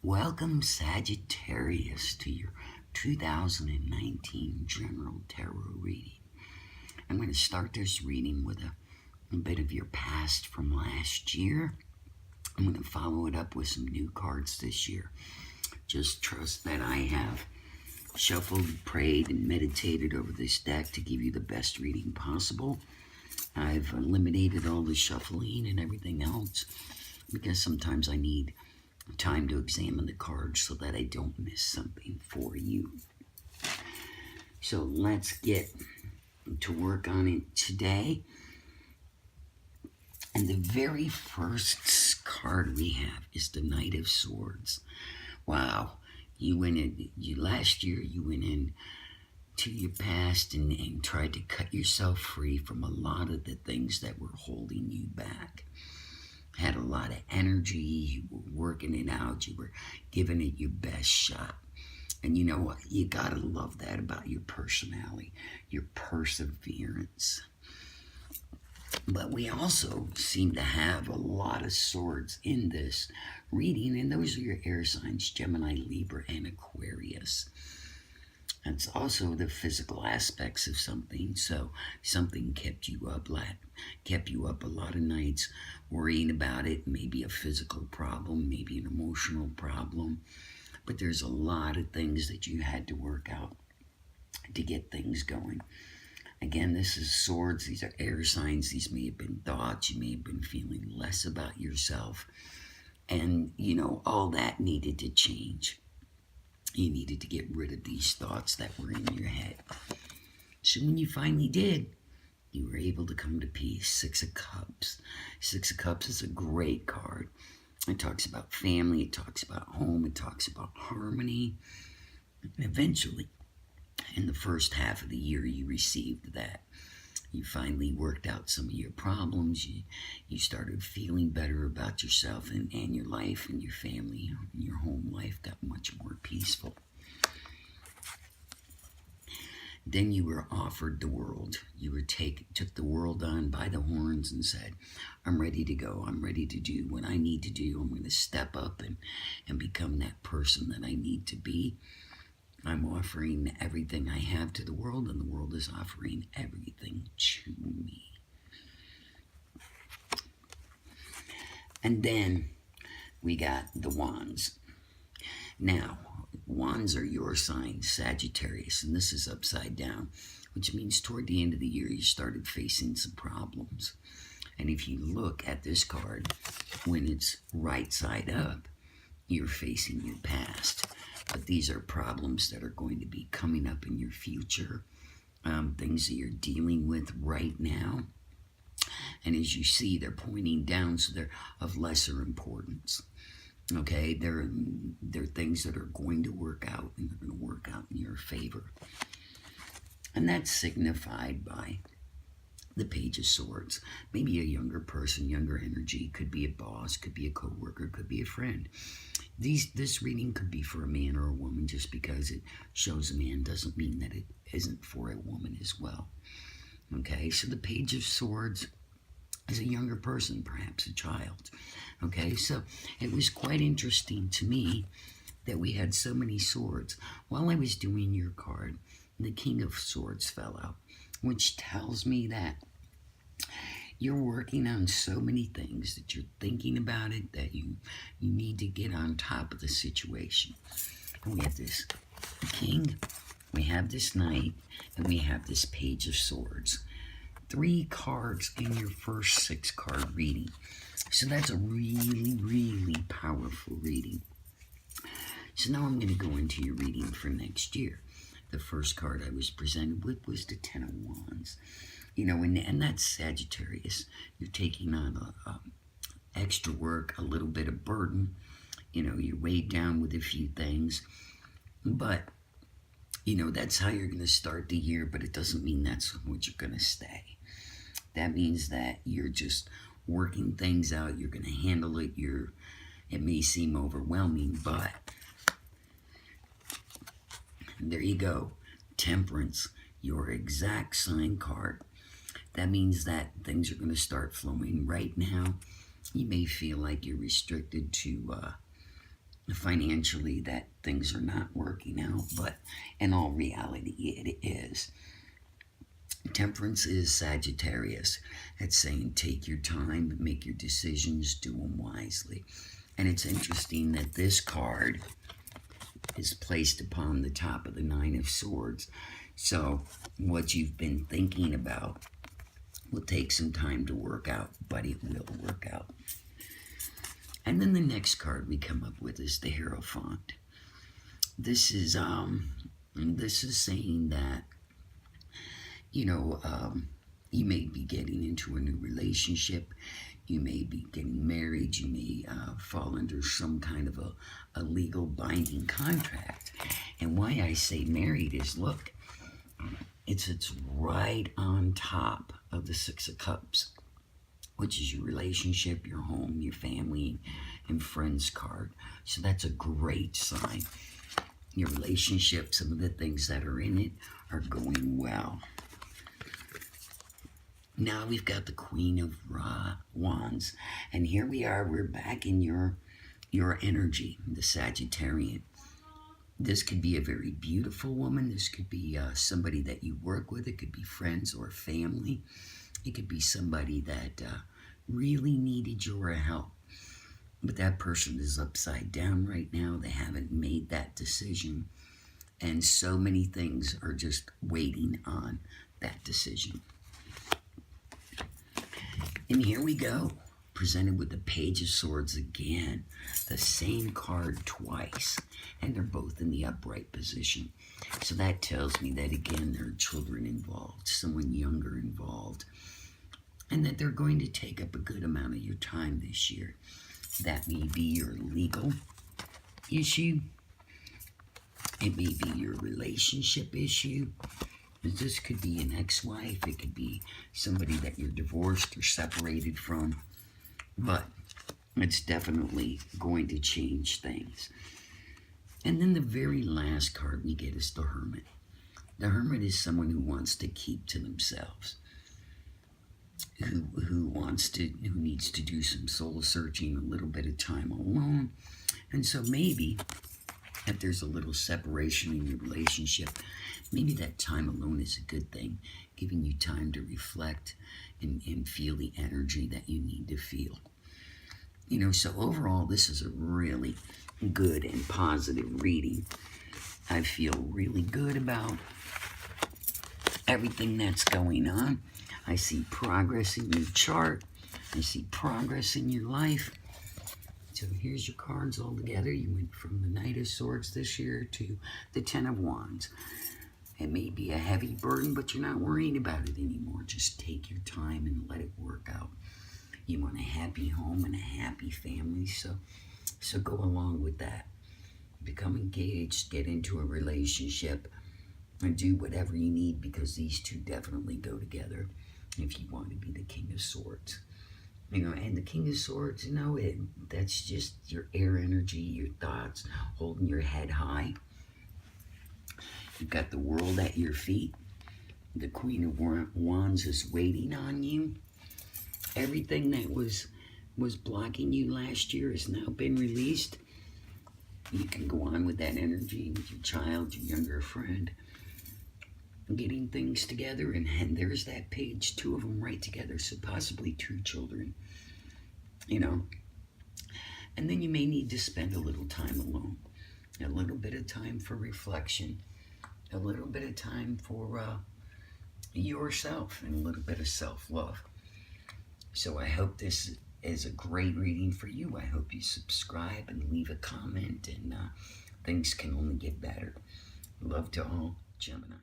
Welcome, Sagittarius, to your 2019 General Tarot reading. I'm going to start this reading with a bit of your past from last year. I'm going to follow it up with some new cards this year. Just trust that I have shuffled, prayed, and meditated over this deck to give you the best reading possible. I've eliminated all the shuffling and everything else because sometimes I need time to examine the cards so that I don't miss something for you. So let's get to work on it today. And the very first card we have is the Knight of Swords. Wow, last year you went in to your past and tried to cut yourself free from a lot of the things that were holding you back. Had a lot of energy, you were working it out, you were giving it your best shot. And you know what? You gotta love that about your personality, your perseverance. But we also seem to have a lot of swords in this reading, and those are your air signs, Gemini, Libra, and Aquarius. It's also the physical aspects of something. So something kept you up a lot of nights worrying about it. Maybe a physical problem, maybe an emotional problem. But there's a lot of things that you had to work out to get things going. Again, this is swords. These are air signs. These may have been thoughts. You may have been feeling less about yourself. And, all that needed to change. You needed to get rid of these thoughts that were in your head. So when you finally did, you were able to come to peace. Six of Cups. Six of Cups is a great card. It talks about family. It talks about home. It talks about harmony. And eventually, in the first half of the year, you received that. You finally worked out some of your problems. You started feeling better about yourself and your life and your family. And your home life got much more peaceful. Then you were offered the world. You took the world on by the horns and said, I'm ready to go. I'm ready to do what I need to do. I'm going to step up and become that person that I need to be. I'm offering everything I have to the world, and the world is offering everything to me. And then we got the Wands. Now, Wands are your sign, Sagittarius, and this is upside down, which means toward the end of the year you started facing some problems. And if you look at this card, when it's right side up, you're facing your past. But these are problems that are going to be coming up in your future, things that you're dealing with right now. And as you see, they're pointing down, so they're of lesser importance. Okay, they're things that are going to work out, and they're going to work out in your favor. And that's signified by the Page of Swords. Maybe a younger person, younger energy, could be a boss, could be a co-worker, could be a friend. This reading could be for a man or a woman. Just because it shows a man doesn't mean that it isn't for a woman as well. Okay, so the Page of Swords is a younger person, perhaps a child. Okay, so it was quite interesting to me that we had so many swords. While I was doing your card, the King of Swords fell out, which tells me that you're working on so many things, that you're thinking about it, that you need to get on top of the situation. And we have this King, we have this Knight, and we have this Page of Swords. 3 cards in your first 6-card reading. So that's a really, really powerful reading. So now I'm going to go into your reading for next year. The first card I was presented with was the Ten of Wands. And that's Sagittarius. You're taking on extra work, a little bit of burden. You're weighed down with a few things. But, that's how you're going to start the year, but it doesn't mean that's what you're going to stay. That means that you're just working things out. You're going to handle it. It may seem overwhelming, but there you go. Temperance, your exact sign card. That means that things are going to start flowing. Right now, you may feel like you're restricted to financially that things are not working out, but in all reality, it is. Temperance is Sagittarius. It's saying take your time, make your decisions, do them wisely. And it's interesting that this card is placed upon the top of the Nine of Swords. So what you've been thinking about will take some time to work out, but it will work out. And then the next card we come up with is the Hierophant. This is saying that, you know, you may be getting into a new relationship. You may be getting married. You may fall under some kind of a legal binding contract. And why I say married is, look, it's right on top of the Six of Cups, which is your relationship, your home, your family, and friends card. So that's a great sign. Your relationship, some of the things that are in it are going well. Now we've got the Queen of Wands. And here we are, we're back in your energy, the Sagittarian. This could be a very beautiful woman. This could be somebody that you work with. It could be friends or family. It could be somebody that really needed your help. But that person is upside down right now. They haven't made that decision. And so many things are just waiting on that decision. And here we go, presented with the Page of Swords again. The same card twice. And they're both in the upright position. So that tells me that, again, there are children involved, someone younger involved. And that they're going to take up a good amount of your time this year. That may be your legal issue. It may be your relationship issue. This could be an ex-wife. It could be somebody that you're divorced or separated from. But it's definitely going to change things. And then the very last card we get is the Hermit. The Hermit is someone who wants to keep to themselves. Who needs to do some soul searching, a little bit of time alone. And so maybe if there's a little separation in your relationship, maybe that time alone is a good thing, giving you time to reflect and feel the energy that you need to feel. You know, so overall, this is a really good and positive reading. I feel really good about everything that's going on. I see progress in your chart. I see progress in your life. So here's your cards all together. You went from the Knight of Swords this year to the Ten of Wands. It may be a heavy burden, but you're not worrying about it anymore. Just take your time and let it work out. You want a happy home and a happy family, so go along with that. Become engaged, get into a relationship, and do whatever you need, because these two definitely go together if you want to be the King of Swords. You know, and the King of Swords, you know, that's just your air energy, your thoughts, holding your head high. You've got the world at your feet. The Queen of Wands is waiting on you. Everything that was blocking you last year has now been released. You can go on with that energy with your child, your younger friend, getting things together. And there's that page, two of them right together, so possibly two children, you know. And then you may need to spend a little time alone, a little bit of time for reflection, a little bit of time for yourself, and a little bit of self-love. So I hope this is a great reading for you. I hope you subscribe and leave a comment, and things can only get better. Love to all, Gemini.